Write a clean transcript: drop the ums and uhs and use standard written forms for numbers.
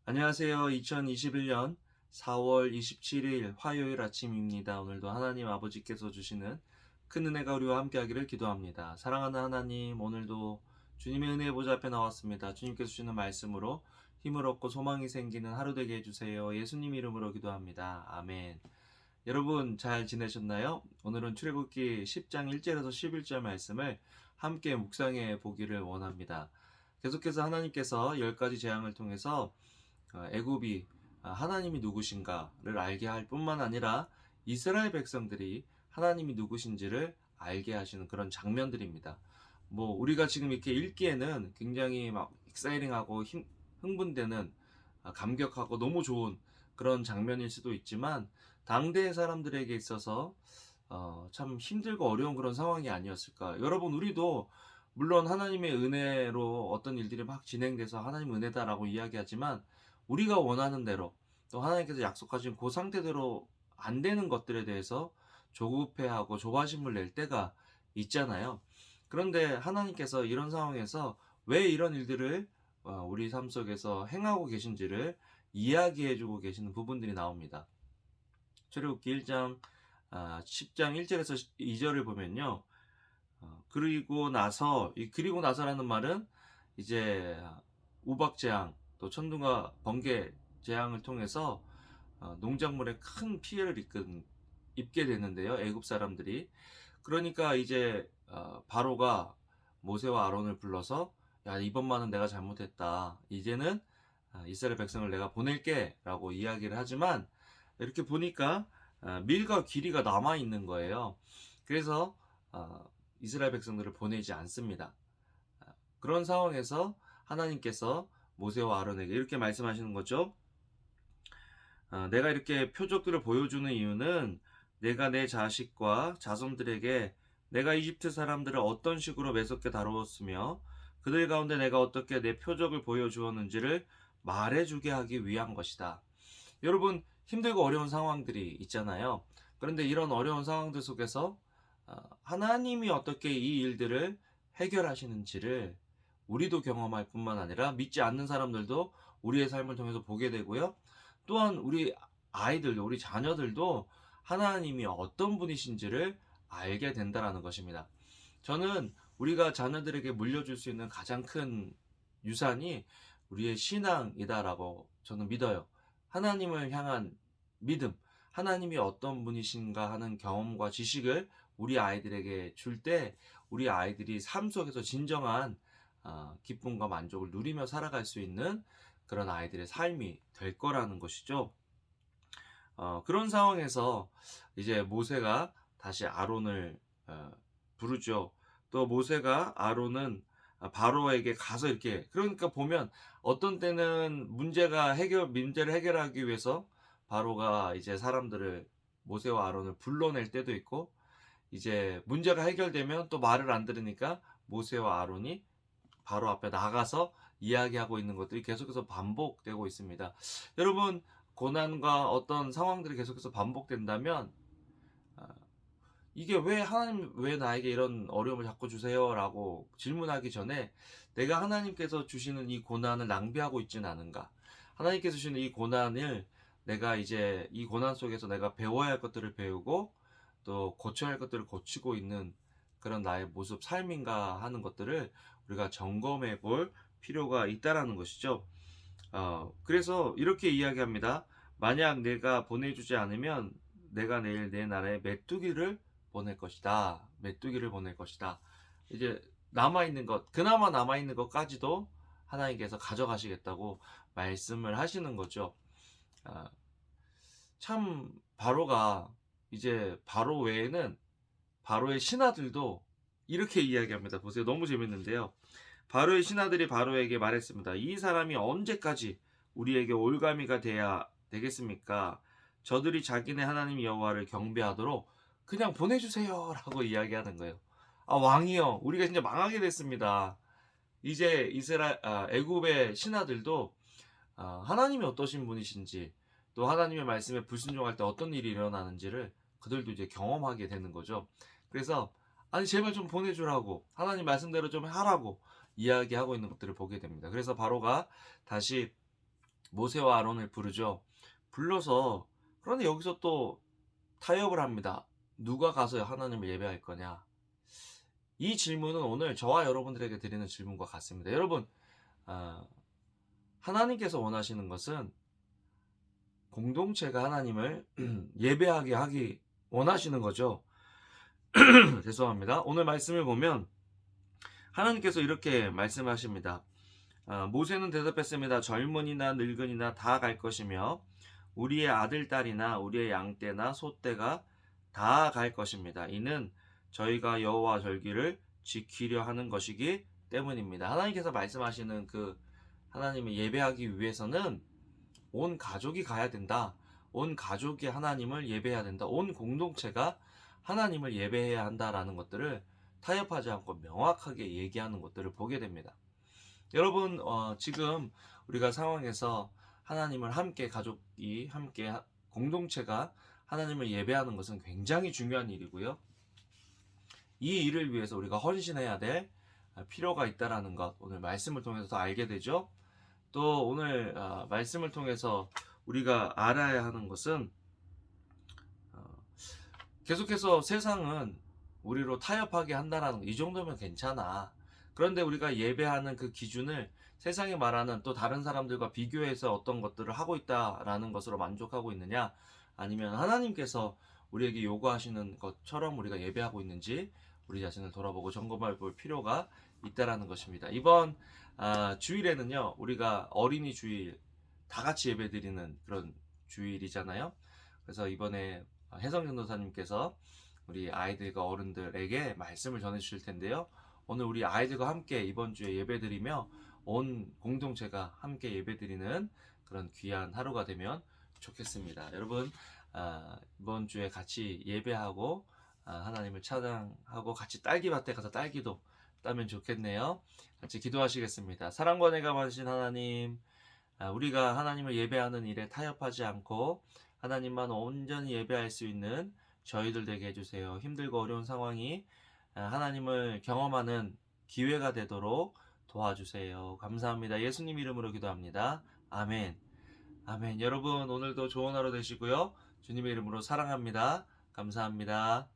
안녕하세요. 2021년 4월 27일 화요일 아침입니다. 오늘도 하나님 아버지께서 주시는 큰 은혜가 우리와 함께하기를 기도합니다. 사랑하는 하나님, 오늘도 주님의 은혜의 보좌 앞에 나왔습니다. 주님께서 주시는 말씀으로 힘을 얻고 소망이 생기는 하루 되게 해주세요. 예수님 이름으로 기도합니다. 아멘. 여러분 잘 지내셨나요? 오늘은 출애굽기 10장 1절에서 11절 말씀을 함께 묵상해 보기를 원합니다. 계속해서 하나님께서 10가지 재앙을 통해서 애굽이 하나님이 누구신가를 알게 할 뿐만 아니라 이스라엘 백성들이 하나님이 누구신지를 알게 하시는 그런 장면들입니다. 뭐 우리가 지금 이렇게 읽기에는 굉장히 막 익사이링하고 흥분되는 감격하고 너무 좋은 그런 장면일 수도 있지만 당대 사람들에게 있어서 참 힘들고 어려운 그런 상황이 아니었을까. 여러분 우리도 물론 하나님의 은혜로 어떤 일들이 막 진행돼서 하나님 은혜다라고 이야기하지만 우리가 원하는 대로 또 하나님께서 약속하신 그 상태대로 안 되는 것들에 대해서 조급해하고 조바심을 낼 때가 있잖아요. 그런데 하나님께서 이런 상황에서 왜 이런 일들을 우리 삶 속에서 행하고 계신지를 이야기해주고 계시는 부분들이 나옵니다. 출애굽기 1장 10장 1절에서 2절을 보면요. 그리고 나서라는 말은 이제 우박 재앙 또 천둥과 번개 재앙을 통해서 농작물에 큰 피해를 입게 되는데요. 애굽 사람들이. 그러니까 이제 바로가 모세와 아론을 불러서 야, 이번만은 내가 잘못했다. 이제는 이스라엘 백성을 내가 보낼게라고 이야기를 하지만 이렇게 보니까 밀과 길이가 남아 있는 거예요. 그래서 이스라엘 백성들을 보내지 않습니다. 그런 상황에서 하나님께서 모세와 아론에게 이렇게 말씀하시는 거죠. 내가 이렇게 표적들을 보여주는 이유는 내가 내 자식과 자손들에게 내가 이집트 사람들을 어떤 식으로 매섭게 다루었으며 그들 가운데 내가 어떻게 내 표적을 보여주었는지를 말해주게 하기 위한 것이다. 여러분 힘들고 어려운 상황들이 있잖아요. 그런데 이런 어려운 상황들 속에서 하나님이 어떻게 이 일들을 해결하시는지를 우리도 경험할 뿐만 아니라 믿지 않는 사람들도 우리의 삶을 통해서 보게 되고요. 또한 우리 아이들도 우리 자녀들도 하나님이 어떤 분이신지를 알게 된다라는 것입니다. 저는 우리가 자녀들에게 물려줄 수 있는 가장 큰 유산이 우리의 신앙이다라고 저는 믿어요. 하나님을 향한 믿음, 하나님이 어떤 분이신가 하는 경험과 지식을 우리 아이들에게 줄 때 우리 아이들이 삶 속에서 진정한 기쁨과 만족을 누리며 살아갈 수 있는 그런 아이들의 삶이 될 거라는 것이죠. 그런 상황에서 이제 모세가 다시 아론을 부르죠. 또 모세가 아론은 바로에게 가서 이렇게 그러니까 보면 어떤 때는 문제를 해결하기 위해서 바로가 이제 사람들을 모세와 아론을 불러낼 때도 있고 이제 문제가 해결되면 또 말을 안 들으니까 모세와 아론이 바로 앞에 나가서 이야기하고 있는 것들이 계속해서 반복되고 있습니다. 여러분 고난과 어떤 상황들이 계속해서 반복된다면 이게 왜 하나님 왜 나에게 이런 어려움을 자꾸 주세요라고 질문하기 전에 내가 하나님께서 주시는 이 고난을 낭비하고 있지는 않은가? 하나님께서 주시는 이 고난을 내가 이제 이 고난 속에서 내가 배워야 할 것들을 배우고 또 고쳐야 할 것들을 고치고 있는 그런 나의 모습, 삶인가 하는 것들을 우리가 점검해 볼 필요가 있다라는 것이죠. 그래서 이렇게 이야기합니다. 만약 내가 보내주지 않으면 내가 내일 내 나라에 메뚜기를 보낼 것이다. 메뚜기를 보낼 것이다. 이제 남아있는 것, 그나마 남아있는 것까지도 하나님께서 가져가시겠다고 말씀을 하시는 거죠. 아, 참, 바로가, 이제 바로 외에는 바로의 신하들도 이렇게 이야기합니다. 보세요. 너무 재밌는데요. 바로의 신하들이 바로에게 말했습니다. 이 사람이 언제까지 우리에게 올가미가 돼야 되겠습니까? 저들이 자기네 하나님 여호와를 경배하도록 그냥 보내주세요 라고 이야기하는 거예요. 왕이요, 우리가 진짜 망하게 됐습니다. 이제 애굽의 신하들도 하나님이 어떠신 분이신지 또 하나님의 말씀에 불순종할 때 어떤 일이 일어나는지를 그들도 이제 경험하게 되는 거죠. 그래서 아니 제발 좀 보내주라고 하나님 말씀대로 좀 하라고 이야기하고 있는 것들을 보게 됩니다. 그래서 바로가 다시 모세와 아론을 부르죠. 불러서 그런데 여기서 또 타협을 합니다. 누가 가서 하나님을 예배할 거냐? 이 질문은 오늘 저와 여러분들에게 드리는 질문과 같습니다. 여러분, 아, 하나님께서 원하시는 것은 공동체가 하나님을 예배하게 하기 원하시는 거죠. 죄송합니다. 오늘 말씀을 보면 하나님께서 이렇게 말씀하십니다. 모세는 대답했습니다. 젊은이나 늙은이나 다 갈 것이며 우리의 아들, 딸이나 우리의 양떼나 소떼가 다 갈 것입니다. 이는 저희가 여호와 절기를 지키려 하는 것이기 때문입니다. 하나님께서 말씀하시는 그 하나님을 예배하기 위해서는 온 가족이 가야 된다. 온 가족이 하나님을 예배해야 된다. 온 공동체가 하나님을 예배해야 한다라는 것들을 타협하지 않고 명확하게 얘기하는 것들을 보게 됩니다. 여러분, 지금 우리가 상황에서 하나님을 함께 가족이 함께 공동체가 하나님을 예배하는 것은 굉장히 중요한 일이고요. 이 일을 위해서 우리가 헌신해야 될 필요가 있다라는 것 오늘 말씀을 통해서 더 알게 되죠. 또 오늘 말씀을 통해서 우리가 알아야 하는 것은 계속해서 세상은 우리로 타협하게 한다라는 거, 이 정도면 괜찮아. 그런데 우리가 예배하는 그 기준을 세상이 말하는 또 다른 사람들과 비교해서 어떤 것들을 하고 있다라는 것으로 만족하고 있느냐, 아니면 하나님께서 우리에게 요구하시는 것처럼 우리가 예배하고 있는지 우리 자신을 돌아보고 점검해 볼 필요가 있다라는 것입니다. 이번 주일에는요, 우리가 어린이 주일 다 같이 예배드리는 그런 주일이잖아요. 그래서 이번에 혜성 전도사님께서 우리 아이들과 어른들에게 말씀을 전해 주실 텐데요. 오늘 우리 아이들과 함께 이번 주에 예배드리며 온 공동체가 함께 예배드리는 그런 귀한 하루가 되면 좋겠습니다. 여러분, 이번 주에 같이 예배하고 하나님을 찬양하고 같이 딸기밭에 가서 딸기도 따면 좋겠네요. 같이 기도하시겠습니다. 사랑과 은혜가 많으신 하나님, 우리가 하나님을 예배하는 일에 타협하지 않고 하나님만 온전히 예배할 수 있는 저희들 되게 해주세요. 힘들고 어려운 상황이 하나님을 경험하는 기회가 되도록 도와주세요. 감사합니다. 예수님 이름으로 기도합니다. 아멘. 아멘. 여러분, 오늘도 좋은 하루 되시고요. 주님의 이름으로 사랑합니다. 감사합니다.